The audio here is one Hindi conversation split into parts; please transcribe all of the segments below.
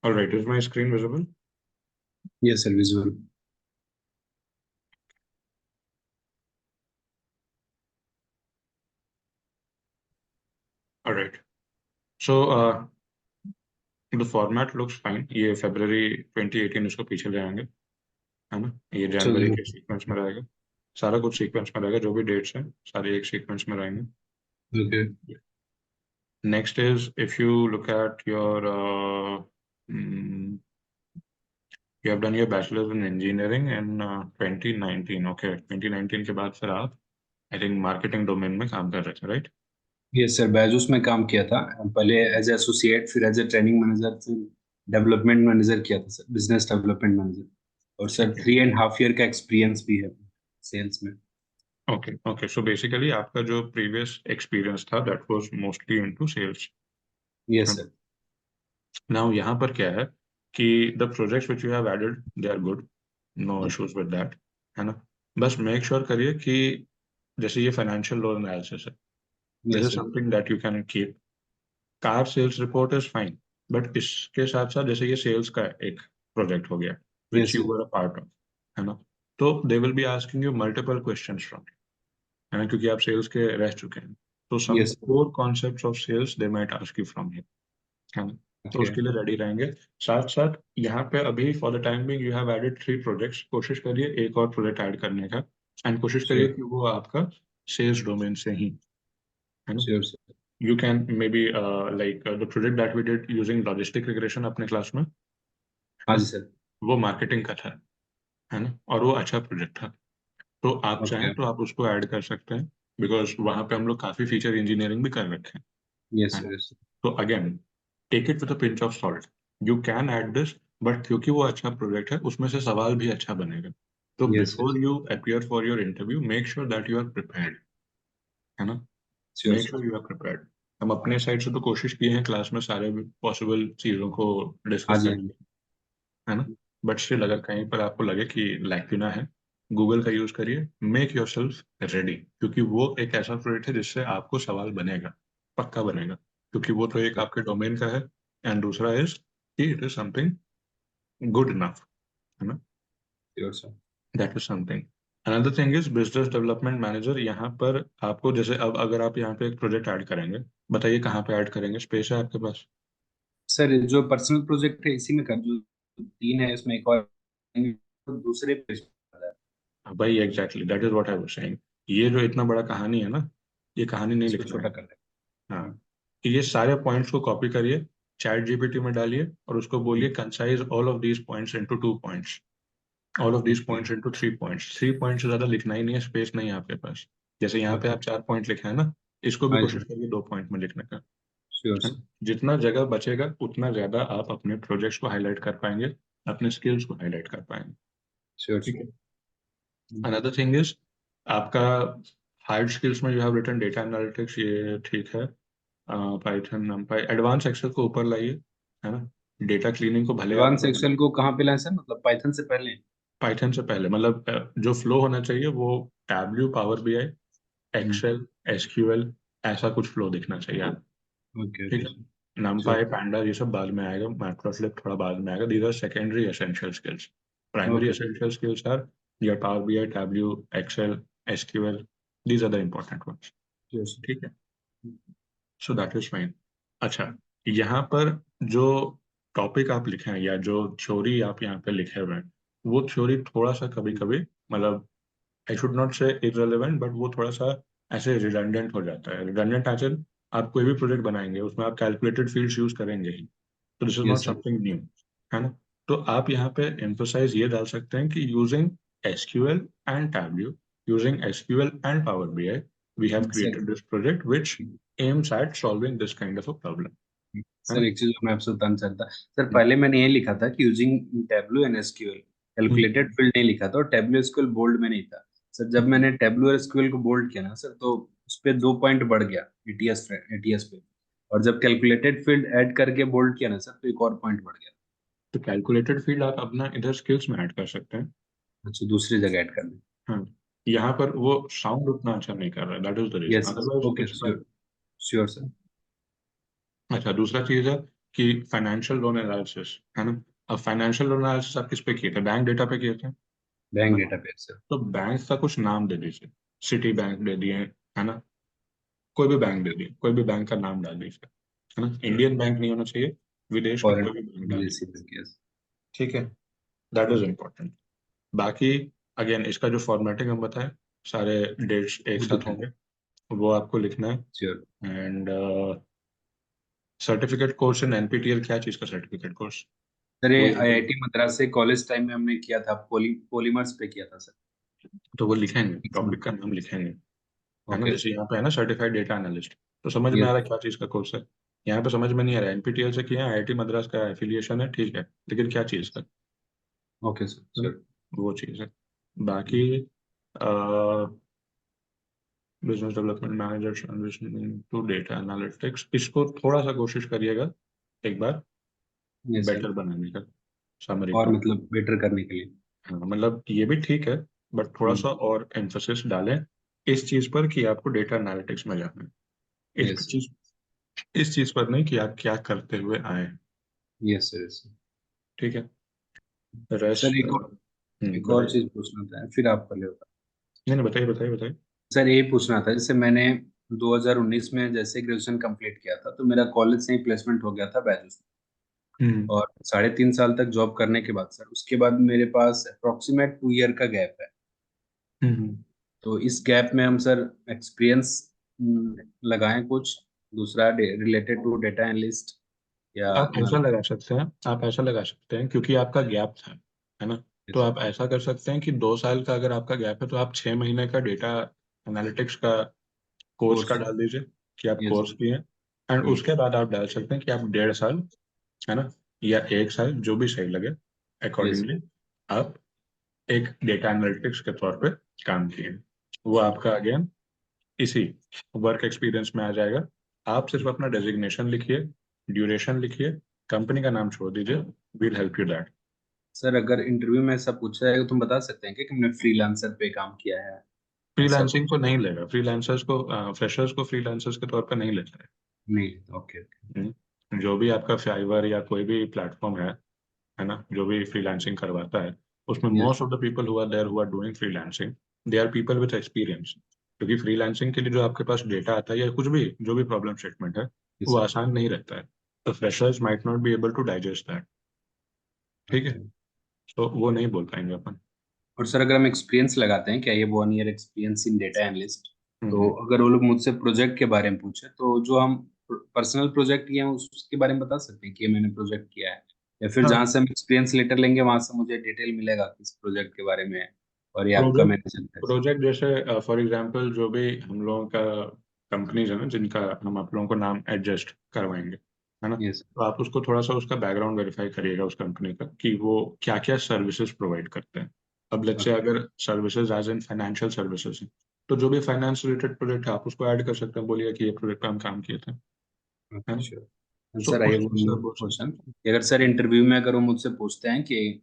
All right, is my screen visible? Yes, sir, visual. All right. So the format looks fine. ये February 2018 इसको पीछे ले आएंगे, है ना? ये अच्छा जनवरी जी। के सीक्वेंस में रहेगा, सारा कुछ सीक्वेंस में रहेगा, जो भी डेट्स हैं सारे एक सीक्वेंस में रहेंगे. Okay. Next is if you look at your you have done your bachelor's in engineering in 2019. Okay, 2019 के बाद फिर आप आई थिंक मार्केटिंग डोमेन में काम कर रहे थे, राइट? यस सर, बैजूस में काम किया था पहले एज एसोसिएट, फिर एज ए ट्रेनिंग मैनेजर, फिर डेवलपमेंट मैनेजर किया था सर, बिजनेस डेवलपमेंट मैनेजर। और सर ठीक है. 3.5 ईयर का एक्सपीरियंस भी है सेल्स में। ओके ओके, सो बेसिकली आपका जो प्रीवियस एक्सपीरियंस था that was mostly into sales. Yes sir. Now यहाँ पर क्या है कि the projects which you have added they are good, no issues with that, है ना? बस मेक श्योर करिए कि जैसे ये फाइनेंशियल लोड एनालिसिस है, this yes is sir. Something that you can keep. Car sales report is fine, but इसके साथ साथ जैसे ये सेल्स का एक प्रोजेक्ट हो गया yes which you sir. Were a part of, है ना? तो they will be asking you multiple questions from, है ना, क्योंकि आप सेल्स के रह चुके हैं. तो some yes sir. Core concepts of sales they might ask you from here, है ना? तो ओके। उसके लिए रेडी रहेंगे. साथ साथ यहाँ पे अभी for the time being you have added 3 projects, कोशिश करिए एक और प्रोजेक्ट ऐड करने का, एंड कोशिश करिए श्योर। कि वो आपका सेल्स डोमेन से ही, है ना? Sure sir. You can maybe the project that we did using logistic regression अपने क्लास में, है हाँ ना, जी सर। वो मार्केटिंग का था, है ना, और वो अच्छा प्रोजेक्ट था. तो आप ओके। चाहें तो आप उसको ऐड कर सकते हैं, बिकॉज वहां पे हम लोग काफी फीचर इंजीनियरिंग भी कर रखे हैं, यस है सर। ना? यस तो again take it with a pinch of salt. You can add this, but क्योंकि वो अच्छा प्रोजेक्ट है उसमें से सवाल भी अच्छा बनेगा. तो yes sir. Before you appear for your interview make sure that you are prepared, है ना? Sure make sir. Sure you are prepared. हम अपने साइड से तो कोशिश किए हैं क्लास में सारे पॉसिबल चीज़ों को हाँ डिस्कस जी, हाँ करने जी। की, है ना? बट स्टिल अगर कहीं पर आपको लगे कि लैक्यूना है, गूगल का यूज करिए, मेक योर सेल्फ रेडी, क्योंकि वो एक ऐसा प्रोजेक्ट है जिससे आपको सवाल बनेगा, पक्का बनेगा, क्योंकि वो तो एक आपके डोमेन का है, एंड दूसरा इज कि it is something good enough, है ना? Sure sir. That is something. Another thing is business development manager. यहाँ पर आपको जैसे अब अगर आप यहाँ पे एक प्रोजेक्ट ऐड करेंगे, बताइए कहाँ पे ऐड करेंगे, स्पेस है आपके पास? सर जो पर्सनल प्रोजेक्ट है इसी में कर, जो 3 है इसमें एक और दूसरे पेज पर है। हाँ भाई, exactly that is what I was saying. ये जो इतना बड़ा कहानी है ना, ये कहानी नहीं इसको लिखना है. छोटा कर रहे हाँ, हैं। कि ये सारे पॉइंट्स को कॉपी करिए, चैट जीपीटी में डालिए और उसको बोलिए concise all of these points into 2 points, all of these okay. Points into 3 points. 3 point से ज्यादा लिखना ही नहीं है, स्पेस नहीं है आपके पास. जैसे यहाँ पे ओके। आप 4 पॉइंट लिखे हैं ना, इसको भी हाँ जी। कोशिश करिए 2 पॉइंट में लिखने का, श्योर है सर। ना? जितना जगह बचेगा उतना ज्यादा आप अपने प्रोजेक्ट्स को हाईलाइट कर पाएंगे, अपने स्किल्स को हाईलाइट कर पाएंगे. श्योर ठीक सर। है. अनदर थिंग इज आपका हार्ड स्किल्स में you have written data analytics, ये ठीक है. पाइथन, नमपाई, एडवांस एक्सेल को ऊपर लाइए, है ना? डेटा क्लीनिंग को भले आप एडवांस एक्सेल को कहाँ पे लाएं सर, मतलब पाइथन से पहले? पाइथन से पहले, मतलब जो फ्लो होना चाहिए वो Tableau, Power BI, Excel, SQL, ऐसा कुछ फ्लो दिखना चाहिए आप. ओके ठीक ओके है. सर। नमपाई, श्योर। पैंडा, ये सब बाद में आएगा, मैटप्लोट्लिब थोड़ा बाद में आएगा. These are secondary essential skills. Primary okay. Essential skills are your Power BI, Tableau, Excel, SQL. These are the important ones. Sure sir. ठीक है. So that is fine. अच्छा, यहाँ पर जो टॉपिक आप लिखे हैं या जो थ्योरी आप यहाँ पे लिखे हुए हैं, वो थ्योरी थोड़ा सा कभी कभी, मतलब आई शुड नॉट से इररेलेवेंट, बट वो थोड़ा सा ऐसे रिडंडेंट हो जाता है. रिडंडेंट एज इन आप कोई भी प्रोजेक्ट बनाएंगे उसमें आप कैलकुलेटेड फील्ड्स यूज करेंगे ही, तो this is not yes sir. Something new, है ना? तो आप यहाँ पे एम्फोसाइज ये डाल सकते हैं कि using SQL and Tableau, using SQL and Power BI, we have sir created this project which aims at solving this kind of a problem, है सर ना? एक चीज मैं आपसे बताना चाहता सर, पहले मैंने ये लिखा था कि using Tableau and SQL, calculated hmm. Field नहीं लिखा था, और टेब्लू एसक्यूएल बोल्ड में नहीं था। सर जब मैंने टेब्लू और एसक्यूएल को बोल्ड किया ना सर, तो उस पे 2 पॉइंट बढ़ गया एटीएस पे। और जब कैलकुलेटेड फील्ड ऐड करके बोल्ड किया ना सर, तो एक और पॉइंट बढ़ गया। तो कैलकुलेटेड फील्ड आप अपना इधर स्किल्स में ऐड कर सकते हैं. अच्छा, दूसरी जगह ऐड करना। हाँ, यहाँ पर वो साउंड उतना अच्छा नहीं कर रहा है, that is the reason, yes. Otherwise okay it's fine. Sure. Sure sir. अच्छा, दूसरा चीज है कि फाइनेंशियल लोन एनालिसिस, है ना। अब फाइनेंशियल लोन एनालिसिस आप किस पे किए थे? बैंक डेटा पे किए थे, है बैंक ना। डेटा पे सर। तो बैंक का कुछ नाम दे दीजिए, सिटी बैंक दे दिए, है ना, कोई भी बैंक दे दिए, कोई भी बैंक का नाम डाल दीजिए, है ना। इंडियन बैंक नहीं होना चाहिए, विदेश का फॉरेन कोई भी बैंक डाल विदेशी दीजिए, बैंक यस। ठीक है। That is important. बाकी अगेन इसका जो फॉर्मेटिंग हम बताएं, सारे डेट्स एक साथ होंगे, वो आपको लिखना है। Sure. And certificate course in NPTEL, क्या चीज़ का सर्टिफिकेट कोर्स? सर ये वो आईआईटी मद्रास से कॉलेज टाइम में हमने किया था, पॉलीमर्स पे किया था सर। तो वो लिखेंगे, 6 मंथ। टॉपिक का नाम लिखेंगे, है ना। ओके जैसे सर। यहाँ पे है ना सर्टिफाइड डेटा एनालिस्ट, तो समझ में आ यस। रहा है क्या चीज़ का कोर्स है। यहाँ पे समझ में नहीं आ रहा है, एनपीटीईएल से किया, आईआईटी मद्रास का एफिलिएशन है, ठीक है, लेकिन क्या चीज़ का, ओके सर है ना, श्योर। वो चीज़ है। बाकी business development manager transition to data analytics, इसको थोड़ा सा कोशिश करिएगा एक बार यस सर। बेटर बनाने का, समरी और को। मतलब बेटर करने के लिए। हाँ, मतलब ये भी ठीक है, बट थोड़ा सा और एम्फोसिस डालें इस चीज पर कि आपको डेटा एनालिटिक्स में जाना है, इस यस। चीज इस चीज पर नहीं कि आप क्या करते हुए आए हैं, यस सर यस। ठीक है। सर रेस्ट एक और बताइए। चीज पूछना था, फिर आप कर लो। नहीं नहीं, बताइए बताइए बताइए। सर ये पूछना था, जैसे मैंने 2019 में जैसे ग्रेजुएशन कंप्लीट किया था, तो मेरा कॉलेज से ही प्लेसमेंट हो गया था बैजूस हम्म में। और 3.5 साल तक जॉब करने के बाद सर, उसके बाद मेरे पास अप्रोक्सीमेट 2 ईयर का गैप है। हम्म। तो इस गैप में हम सर एक्सपीरियंस लगाएं कुछ दूसरा रिलेटेड टू डेटा एनालिस्ट या आप ऐसा लगा सकते हैं, आप ऐसा लगा सकते हैं क्योंकि आपका गैप था, है ना। तो यस आप ऐसा कर सकते हैं कि 2 साल का अगर आपका गैप है तो आप 6 महीने का डेटा एनालिटिक्स का कोर्स कोर्स। का डाल दीजिए कि आप यस। कोर्स किए हैं। एंड उसके बाद आप डाल सकते हैं कि आप 1.5 साल, है ना, या 1 साल, जो भी सही लगे यस। अकॉर्डिंगली, आप एक डेटा एनालिटिक्स के तौर पे काम किए। वो आपका अगेन इसी वर्क एक्सपीरियंस में आ जाएगा। आप सिर्फ अपना डेजिग्नेशन लिखिए, ड्यूरेशन लिखिए, कंपनी का नाम छोड़ दीजिए, will help you that. Sir अगर इंटरव्यू में ऐसा पूछा जाएगा, तुम बता सकते हैं कि हमने फ्रीलांसर पे काम किया है, ऐसा फ्रीलांसिंग कुछ? को नहीं लेगा, फ्रीलांसर्स को, फ्रेशर्स को फ्रीलांसर्स के तौर पर नहीं लेता नहीं। Okay okay. है। जो भी आपका फाइवर या कोई भी प्लेटफॉर्म है ना, जो भी फ्रीलांसिंग करवाता है, उसमें yes. Most of the people who are there who are doing freelancing, they are people with experience. क्योंकि फ्रीलांसिंग के लिए जो आपके पास डेटा आता है या कुछ भी जो भी प्रॉब्लम स्टेटमेंट है, यस वो सर। आसान नहीं रहता है। तो freshers might not be able to digest that, ठीक है। ओके। तो वो नहीं बोल पाएंगे अपन। और सर अगर हम एक्सपीरियंस लगाते हैं, क्या ये 1 year experience in data analyst, तो हम्म। अगर वो लोग मुझसे प्रोजेक्ट के बारे में पूछे, तो जो हम पर्सनल प्रोजेक्ट किए हैं उसके बारे में बता सकते हैं कि ये मैंने प्रोजेक्ट किया है, या फिर हाँ, जहाँ से हम एक्सपीरियंस लेटर लेंगे वहां से मुझे डिटेल मिलेगा किस प्रोजेक्ट के बारे में है और ये आपका प्रोजेक्ट मैनेजर कैसे? प्रोजेक्ट जैसे फॉर एग्जांपल जो भी हम लोगों का कंपनीज है ना, जिनका हम आप लोगों को नाम एडजस्ट करवाएंगे, है ना, यस। तो आप उसको थोड़ा सा उसका बैकग्राउंड वेरीफाई करिएगा उस कंपनी का कि वो क्या क्या सर्विसेज प्रोवाइड करते हैं। अब लेट्स से ओके। अगर services as in financial services है, तो जो भी फाइनेंस रिलेटेड प्रोजेक्ट है आप उसको ऐड कर सकते हैं, बोलिए कि ये प्रोजेक्ट पे हम काम किए थे, है ओके ना। श्योर। सो सर आई उस हैव चीज वन से मोर आप बोल सकते क्वेश्चन। हैं। अगर सर इंटरव्यू में अगर वो मुझसे पूछते हैं कि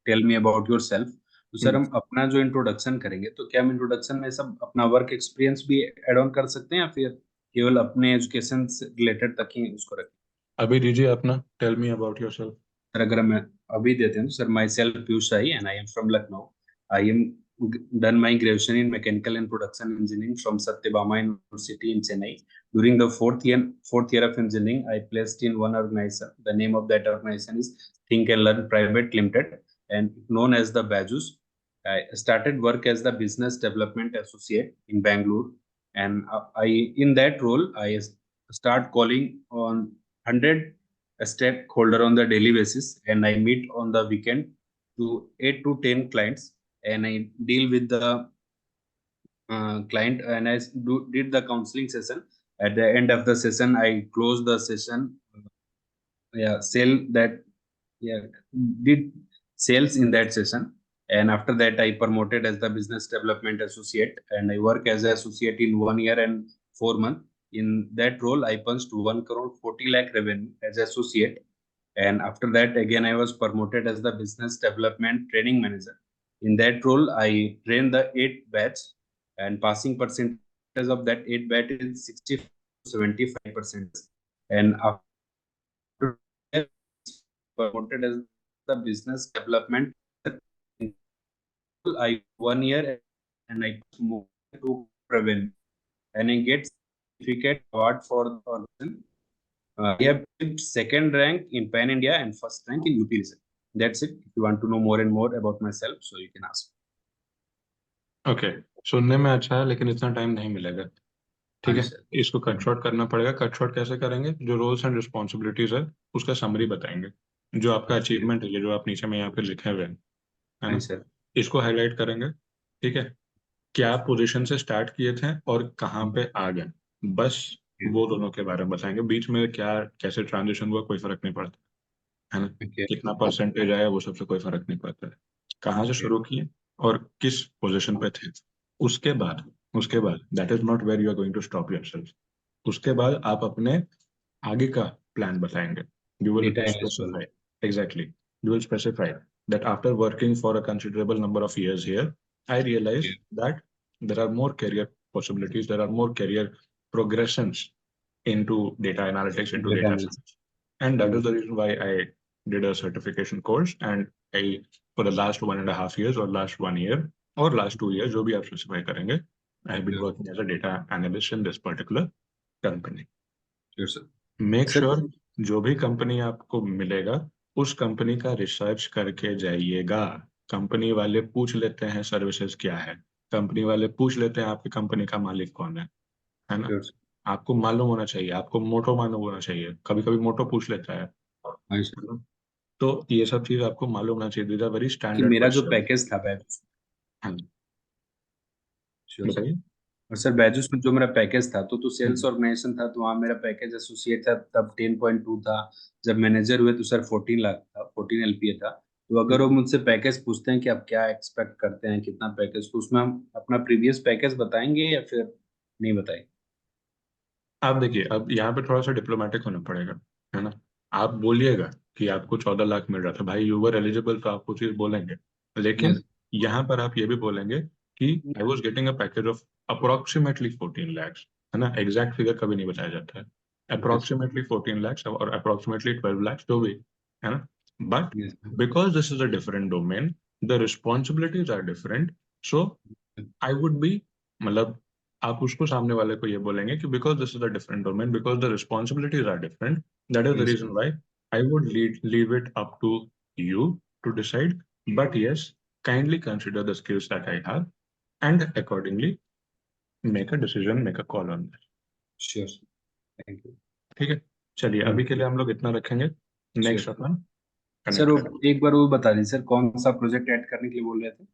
tell me about yourself, तो सर हम्म। हम अपना जो इंट्रोडक्शन करेंगे, तो क्या हम इंट्रोडक्शन में सब अपना वर्क एक्सपीरियंस भी ऐड ऑन कर सकते हैं, या फिर केवल अपने एजुकेशन से रिलेटेड तक ही उसको रखें? अभी दीजिए अपना, tell me about yourself. Sir अगर हम अभी देते हैं, तो sir myself Piyush Sai and I am from Lucknow. I am done my graduation in mechanical and production engineering from Satyabama University in Chennai. During the fourth year of engineering, I placed in one organization. The name of that organization is Think and Learn Private Limited, and known as the Bajus. I started work as the business development associate in Bangalore, and I in that role I start calling on 100 stakeholder on the daily basis, and I meet on the weekend to 8 to 10 clients, and I deal with the client, and did the counseling session. At the end of the session, I close the session. Yeah, sell that. Yeah, did sales in that session, and after that, I promoted as the business development associate, and I work as an associate in 1 year and 4 months. In that role, I punched 1 crore 40 lakh revenue as associate, and after that again I was promoted as the business development training manager. In that role I trained the 8 batch, and passing percentage of that 8 batch is 60 to 75%. And after promoted as the business development. I 1 year and I moved to revenue and I get certificate award for the organization. I have achieved second rank in Pan India and first rank in UP region. That's it. If you want to know more and more about myself, so you can ask. Okay, सुनने में अच्छा है लेकिन इतना टाइम नहीं मिलेगा। हाँ ठीक जी है, सर। इसको कट शॉर्ट करना पड़ेगा। कट शॉर्ट कैसे करेंगे? जो रोल्स एंड रिस्पॉन्सिबिलिटीज है उसका समरी बताएंगे, जो आपका अचीवमेंट है, ये जो आप नीचे में यहाँ पे लिखे हुए हैं, है हाँ ना, जी सर। इसको हाईलाइट करेंगे। ठीक है, क्या पोजीशन से स्टार्ट किए थे और कहाँ पे आ गए, बस वो दोनों के बारे में बताएंगे। बीच में क्या कैसे ट्रांजिशन हुआ कोई फर्क नहीं पड़ता, है ना, ओके कितना परसेंटेज आया वो सबसे कोई फर्क नहीं पड़ता है। कहाँ से ओके शुरू किए और किस पोजीशन पे थे। उसके बाद उसके बाद that is not where you are going to stop yourself. उसके बाद आप अपने आगे का प्लान बताएंगे। यू विल डेटा एनालिस्ट वाला। Specify, exactly, you will specify that after working for a considerable number of years here, I realized that there are more career possibilities, there are more career progressions into data analytics, into data data analyst. science. And that is the reason why I did a certification course, and I, for the last 1.5 years or last 1 year or last 2 years, जो भी आप specify करेंगे, I have been working as a data analyst in this particular company. Sure sir. Make sir sure जो भी कंपनी आपको मिलेगा उस कंपनी का रिसर्च करके जाइएगा। कंपनी वाले पूछ लेते हैं सर्विसेज क्या है, कंपनी वाले पूछ लेते हैं आपकी कंपनी का मालिक कौन है ना। Sure sir. आपको मालूम होना चाहिए, आपको मोटो मालूम होना चाहिए, कभी कभी मोटो पूछ लेता है हाँ जी सर। ना? तो ये सब चीज आपको मालूम होना चाहिए। दीज आर वेरी कि स्टैंडर्ड मेरा जो क्वेश्चन। पैकेज था बैजूस। हाँ, श्योर सर। बताइए। और सर बैजूस में जो मेरा पैकेज था तो सेल्स हम्म। ऑर्गेनाइजेशन था, तो वहाँ मेरा पैकेज एसोसिएट था तब 10.2 था। जब मैनेजर हुए तो सर 14 लाख था, 14 LPA था। तो अगर वो मुझसे पैकेज पूछते हैं कि आप क्या एक्सपेक्ट करते हैं कितना पैकेज, तो उसमें हम अपना प्रीवियस पैकेज बताएंगे या फिर नहीं बताएंगे? आप देखिए, अब यहाँ पे थोड़ा सा डिप्लोमेटिक होना पड़ेगा, है ना। आप बोलिएगा कि आपको 14 लाख मिल रहा था, भाई यू वर एलिजिबल, तो आप कुछ चीज बोलेंगे। लेकिन यस। यहाँ पर आप ये भी बोलेंगे कि I was getting a package of approximately 14 lakhs, है ना। एग्जैक्ट फिगर कभी नहीं बताया जाता है। यस। अप्रोक्सीमेटली 14 लैक्स और अप्रोक्सीमेटली 12 लैक्स जो भी, है ना। But yes. Because this is a different domain, the responsibilities are different. So I would be, मतलब आप उसको सामने वाले को ये बोलेंगे कि because this is a different domain, because the responsibilities are different, that is the yes. Reason why I would leave it up to you to decide. But yes, kindly consider the skills that I have and accordingly make a decision, make a call on that. Sure. Thank you. ठीक है, चलिए अभी के लिए हम लोग इतना रखेंगे। Next sure. अपन सर कनेक्ट वो करेंगे। एक बार वो बता दीजिए सर, कौन सा प्रोजेक्ट ऐड करने के लिए बोल रहे थे?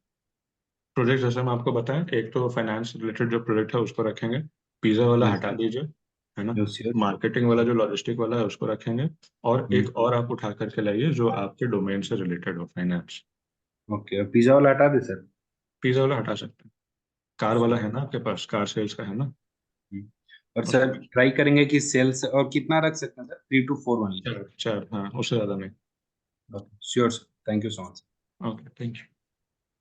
प्रोजेक्ट जैसे हम आपको बताएं, एक तो फाइनेंस रिलेटेड जो प्रोजेक्ट है उसको रखेंगे, पिज्जा वाला यस हटा सर। दीजिए, है ना। Yes sir. मार्केटिंग वाला जो लॉजिस्टिक वाला है उसको रखेंगे, और एक और आप उठा करके लाइए जो आपके डोमेन से रिलेटेड हो, फाइनेंस। ओके, और पिज्जा वाला हटा दे सर। पिज्जा वाला हटा सकते हैं। कार वाला श्योर। है ना आपके पास, कार सेल्स का है ना। और उसको सर ट्राई करेंगे कि सेल्स और कितना रख सकते हैं सर, 3 to 4 ओनली? चार चार, हाँ उससे ज्यादा नहीं। Sure sir, thank you so much. Okay, thank you.